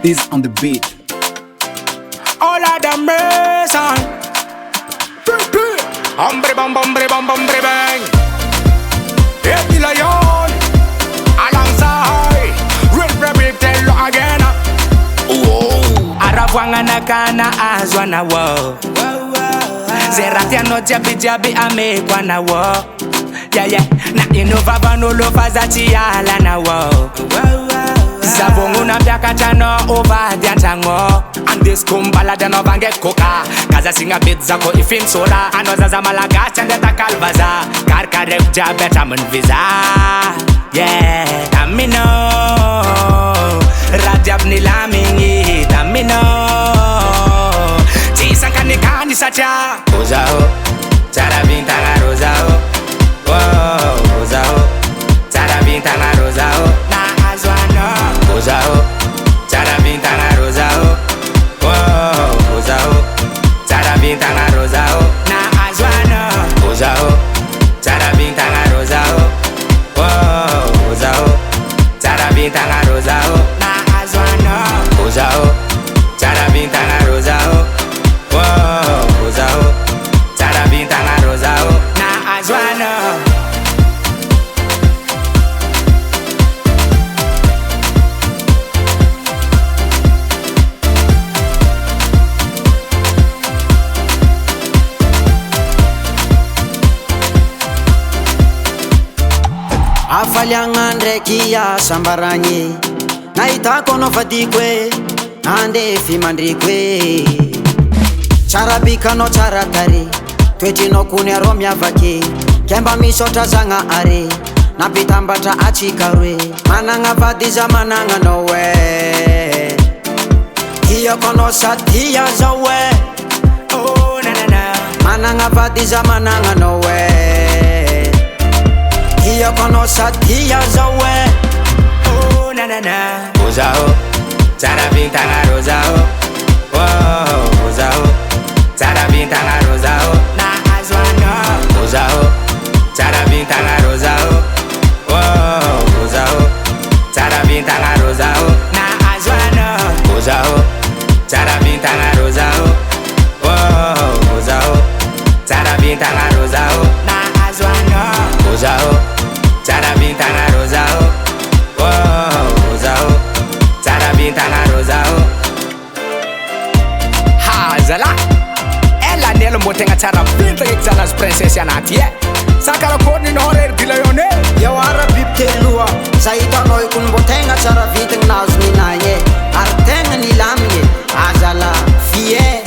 This on the beat. All of them reason. Hombre bang. Eddie Lion alongside Red Rabbit tell you again. Arafwangana kana azwa na wo. Zerati anoja bijabi amekwa na wo. Yeah. Na inova vanolo fazati yala na wo. Zabonguna byakachano over diantango. And this kumbala dano vange koka. Kaza singa bit zako ifin soda. Anoza za malagacha ndeta kalvaza. Karkarep jabeta mun visa. Yeah, tamino Rajab nilamingi tamino Chisa kanikani sacha Uzao Chara bintanga rozao Wow, uzao Chara bintanga rozao Na azwano Uzao Chara bintanga rozao Wow, uzao Chara bintanga rozao Na azwano Uzao Chara bintanga rozao Wow, uzao Chara bintanga rozao Na azwano Uzao Chara bintanga rozao Wow, uzao Chara bintanga rozao Na azwano Afaliangandre kia sambaranyi Naitako no fatikwe Nande fimandrikwe Charabika no charatari Tweti no kune romya vaki Kemba misota zanga are Napitambata achikarwe Mananga vadiza mananga nowe Hiyo kono satia zawe Oh na Mananga vadiza mananga nowe Hiyo kono satia zawe Oh na Uzao Chara bintanga rozao Wow, uzao Chara bintanga rozao Na azwano Uzao Chara bintanga rozao Wow, uzao Chara bintanga rozao Na azwano Uzao Chara bintanga rozao Wow, uzao Chara bintanga rozao Na azwano Uzao Chara bintanga rozao Wow, uzao Chara bintanga rozao Hazala Ela nelo motenga chara binta exalas princess yanati Sakara koni no horer dilayone Yawara biptelua Saita noi kun botenga chara viteng nazni naye Artenga ni lamye Azala fie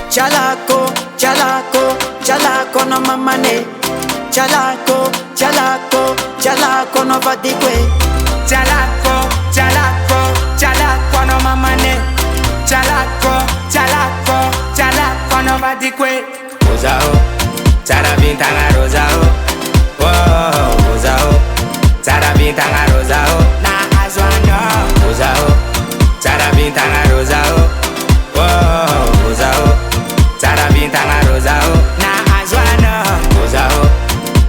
Chalako no mamane Chalako no vadikwe Chalako no mamane Chalako no vadikwe Uzao Chara bintanga rozao Wow, uzao Chara bintanga rozao Na azwano Uzao Chara bintanga rozao Wow, uzao Chara bintanga rozao Na azwano Uzao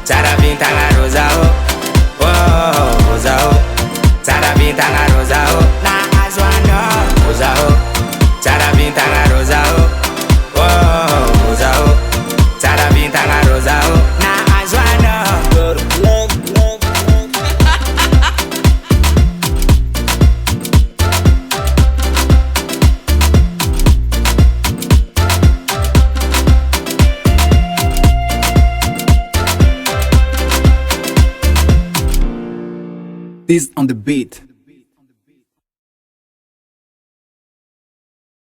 Chara bintanga rozao Wow, uzao Chara bintanga rozao Na azwano Uzao Chara bintanga rozao Wow, uzao Chara bintanga rozao Na azwano This on the beat.